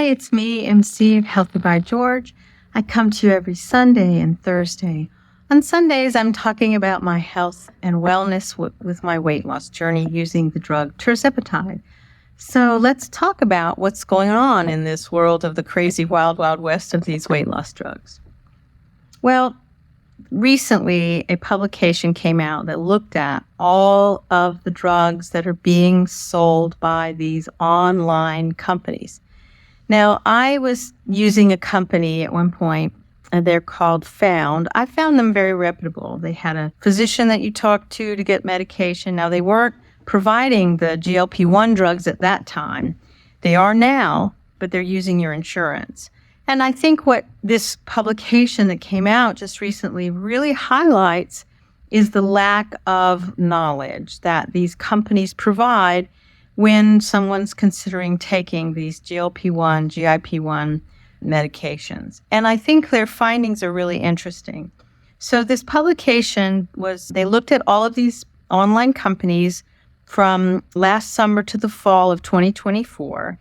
it's me, MC of Healthy by George. I come to you every Sunday and Thursday. On Sundays, I'm talking about my health and wellness with my weight loss journey using the drug tirzepatide. So let's talk about what's going on in this world of the crazy wild, wild west of these weight loss drugs. Well, recently a publication came out that looked at all of the drugs that are being sold by these online companies. Now, I was using a company at one point, and they're called Found. I found them very reputable. They had a physician that you talked to get medication. Now, they weren't providing the GLP1 drugs at that time. They are now, but they're using your insurance. And I think what this publication that came out just recently really highlights is the lack of knowledge that these companies provide when someone's considering taking these GLP1, GIP1 medications. And I think their findings are really interesting. So this publication they looked at all of these online companies from last summer to the fall of 2024.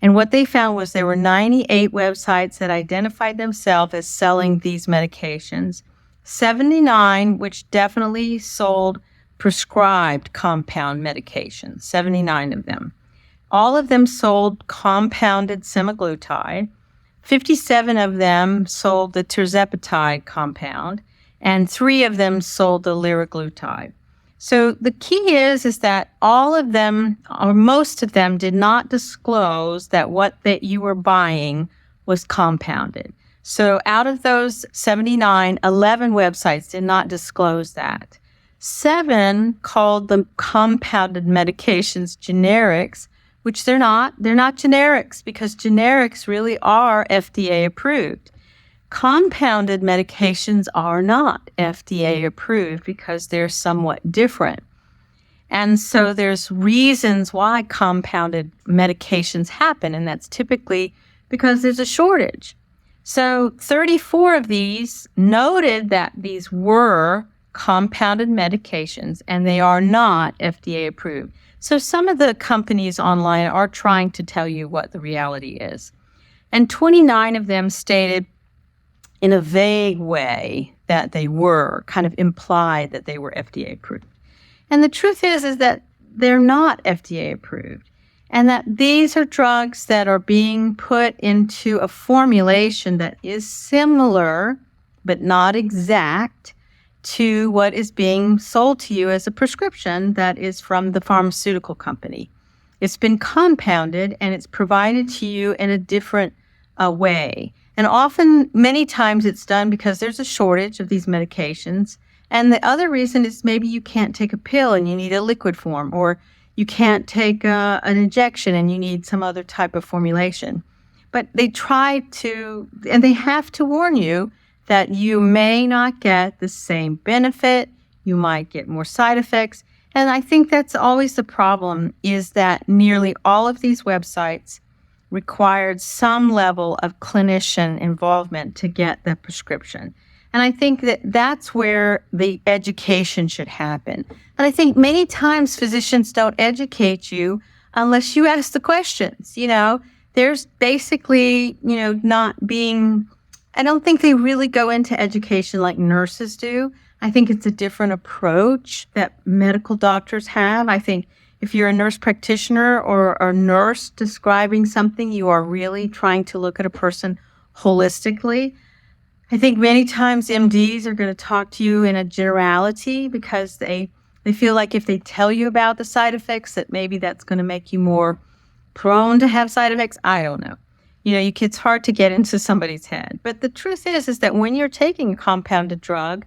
And what they found was there were 98 websites that identified themselves as selling these medications, 79 which definitely sold prescribed compound medications, 79 of them. All of them sold compounded semaglutide. 57 of them sold the tirzepatide compound, and 3 of them sold the liraglutide. So the key is that all of them, or most of them, did not disclose that what that you were buying was compounded. So out of those 79, 11 websites did not disclose that. 7 called the compounded medications generics, which they're not. They're not generics because generics really are FDA approved. Compounded medications are not FDA approved because they're somewhat different. And so there's reasons why compounded medications happen, and that's typically because there's a shortage. So 34 of these noted that these were compounded medications and they are not FDA approved. So some of the companies online are trying to tell you what the reality is. And 29 of them stated in a vague way that they were, kind of implied that they were FDA approved. And the truth is that they're not FDA approved, and that these are drugs that are being put into a formulation that is similar, but not exact, to what is being sold to you as a prescription that is from the pharmaceutical company. It's been compounded and it's provided to you in a different way. And often, many times it's done because there's a shortage of these medications. And the other reason is maybe you can't take a pill and you need a liquid form, or you can't take an injection and you need some other type of formulation. But they try to, and they have to warn you that you may not get the same benefit, you might get more side effects. And I think that's always the problem, is that nearly all of these websites required some level of clinician involvement to get the prescription. And I think that that's where the education should happen. And I think many times physicians don't educate you unless you ask the questions. There's basically, not being, I don't think they really go into education like nurses do. I think it's a different approach that medical doctors have. I think if you're a nurse practitioner or a nurse describing something, you are really trying to look at a person holistically. I think many times MDs are going to talk to you in a generality because they feel like if they tell you about the side effects, that maybe that's going to make you more prone to have side effects. I don't know. It's hard to get into somebody's head. But the truth is that when you're taking a compounded drug,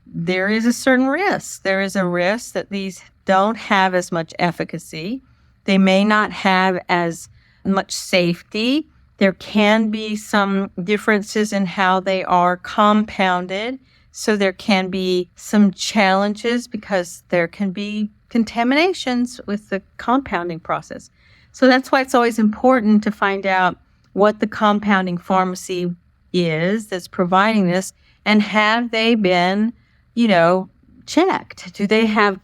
there is a certain risk. There is a risk that these don't have as much efficacy. They may not have as much safety. There can be some differences in how they are compounded. So there can be some challenges because there can be contaminations with the compounding process. So that's why it's always important to find out what the compounding pharmacy is that's providing this, and have they been, checked? Do they have,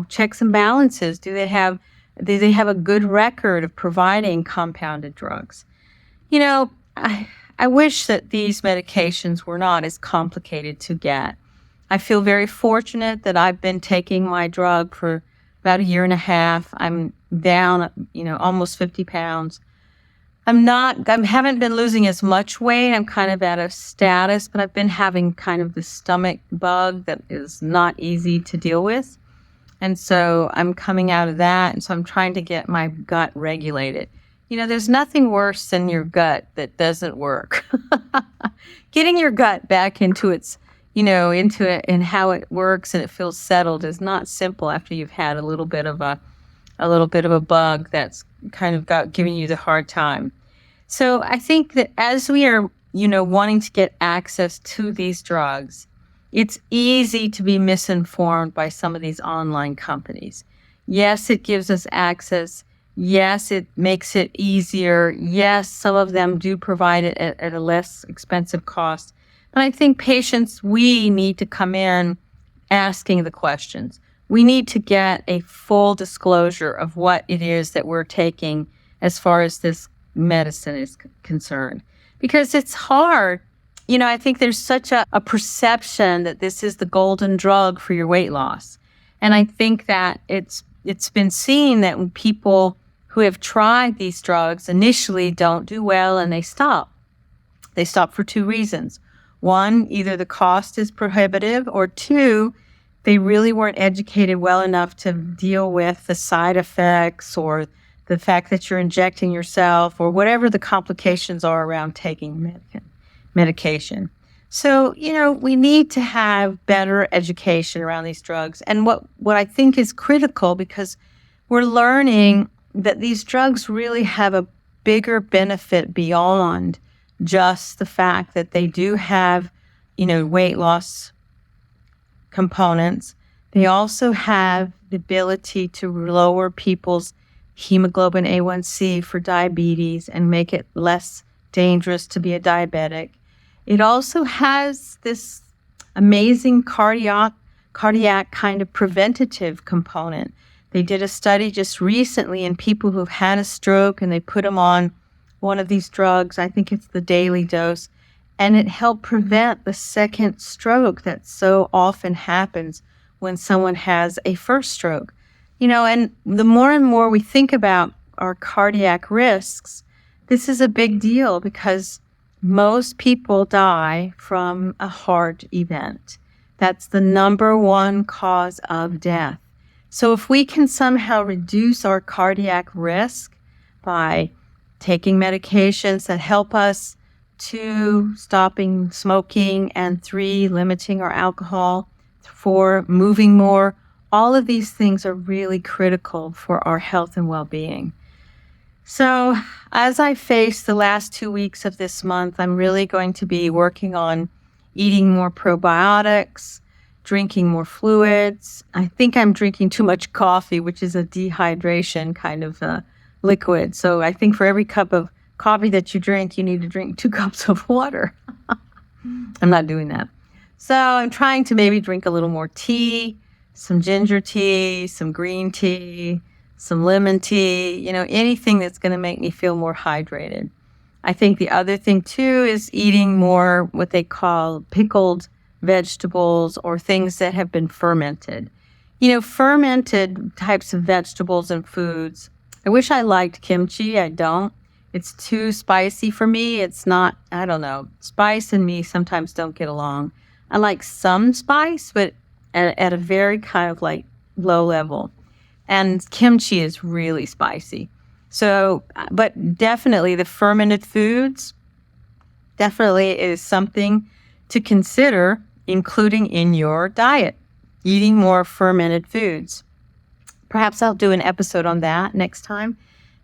checks and balances? Do they have a good record of providing compounded drugs? You know, I wish that these medications were not as complicated to get. I feel very fortunate that I've been taking my drug for about a year and a half. I'm down, almost 50 pounds. I haven't been losing as much weight. I'm kind of at a status, but I've been having kind of the stomach bug that is not easy to deal with. And so I'm coming out of that. And so I'm trying to get my gut regulated. There's nothing worse than your gut that doesn't work. Getting your gut back into its, into it and how it works and it feels settled is not simple after you've had a little bit of a bug that's kind of giving you the hard time. So I think that as we are, wanting to get access to these drugs, it's easy to be misinformed by some of these online companies. Yes, it gives us access. Yes, it makes it easier. Yes, some of them do provide it at a less expensive cost. But I think patients, we need to come in asking the questions. We need to get a full disclosure of what it is that we're taking as far as this medicine is concerned. Because it's hard. I think there's such a perception that this is the golden drug for your weight loss. And I think that it's been seen that when people who have tried these drugs initially don't do well and they stop. They stop for two reasons. One, either the cost is prohibitive, or two, they really weren't educated well enough to deal with the side effects or the fact that you're injecting yourself or whatever the complications are around taking medication. So, we need to have better education around these drugs. And what I think is critical, because we're learning that these drugs really have a bigger benefit beyond just the fact that they do have, weight loss components. They also have the ability to lower people's hemoglobin A1C for diabetes and make it less dangerous to be a diabetic. It also has this amazing cardiac kind of preventative component. They did a study just recently in people who've had a stroke, and they put them on one of these drugs. I think it's the daily dose, and it helped prevent the second stroke that so often happens when someone has a first stroke. And the more and more we think about our cardiac risks, this is a big deal because most people die from a heart event. That's the number one cause of death. So if we can somehow reduce our cardiac risk by taking medications that help us, 2, stopping smoking, and 3, limiting our alcohol, 4, moving more, all of these things are really critical for our health and well-being. So as I face the last 2 weeks of this month, I'm really going to be working on eating more probiotics, drinking more fluids. I think I'm drinking too much coffee, which is a dehydration kind of liquid. So I think for every cup of coffee that you drink, you need to drink 2 cups of water. I'm not doing that. So I'm trying to maybe drink a little more tea, some ginger tea, some green tea, some lemon tea, anything that's going to make me feel more hydrated. I think the other thing too is eating more what they call pickled vegetables or things that have been fermented. Fermented types of vegetables and foods. I wish I liked kimchi. I don't. It's too spicy for me. It's not, I don't know. Spice and me sometimes don't get along. I like some spice, but at a very kind of like low level. And kimchi is really spicy. So, but definitely the fermented foods definitely is something to consider including in your diet, eating more fermented foods. Perhaps I'll do an episode on that next time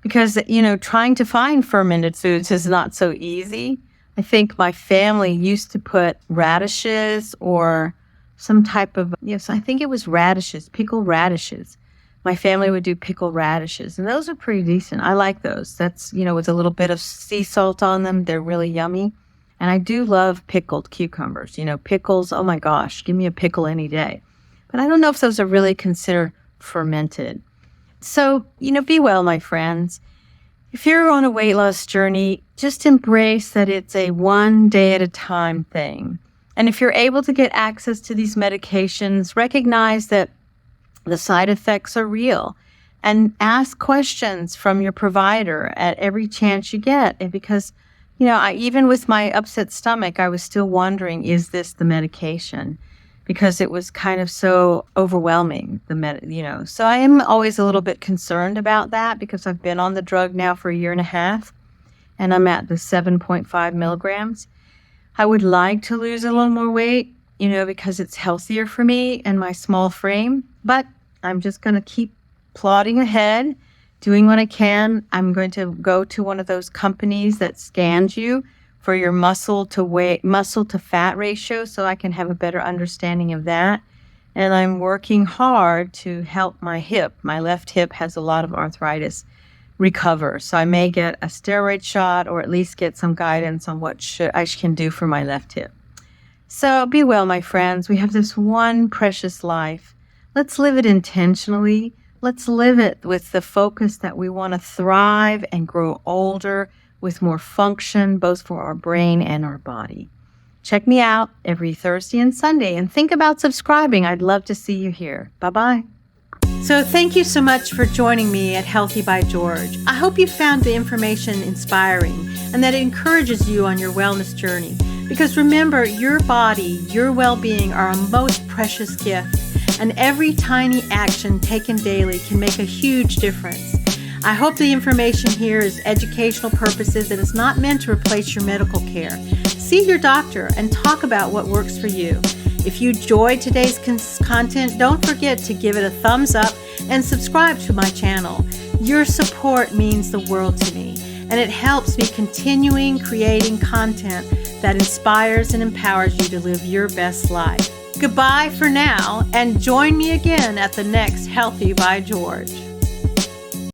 because, trying to find fermented foods is not so easy. I think my family used to put radishes or some type of, I think it was radishes, pickled radishes. My family would do pickled radishes, and those are pretty decent. I like those. That's, with a little bit of sea salt on them. They're really yummy. And I do love pickled cucumbers. Pickles, oh my gosh, give me a pickle any day. But I don't know if those are really considered fermented. So, be well, my friends. If you're on a weight loss journey, just embrace that it's a one day at a time thing. And if you're able to get access to these medications, recognize that the side effects are real and ask questions from your provider at every chance you get. And because, even with my upset stomach, I was still wondering, is this the medication? Because it was kind of so overwhelming, So I am always a little bit concerned about that because I've been on the drug now for 1.5 years and I'm at the 7.5 milligrams. I would like to lose a little more weight, because it's healthier for me and my small frame, but I'm just going to keep plodding ahead, doing what I can. I'm going to go to one of those companies that scans you for your muscle to fat ratio so I can have a better understanding of that. And I'm working hard to help my hip. My left hip has a lot of arthritis recover. So I may get a steroid shot or at least get some guidance on what I can do for my left hip. So be well, my friends. We have this one precious life. Let's live it intentionally. Let's live it with the focus that we want to thrive and grow older with more function, both for our brain and our body. Check me out every Thursday and Sunday, and think about subscribing. I'd love to see you here. Bye-bye. So thank you so much for joining me at Healthy by George. I hope you found the information inspiring and that it encourages you on your wellness journey. Because remember, your body, your well-being are a most precious gift, and every tiny action taken daily can make a huge difference. I hope the information here is educational purposes and is not meant to replace your medical care. See your doctor and talk about what works for you. If you enjoyed today's content, don't forget to give it a thumbs up and subscribe to my channel. Your support means the world to me, and it helps me continuing creating content that inspires and empowers you to live your best life. Goodbye for now, and join me again at the next Healthy by George.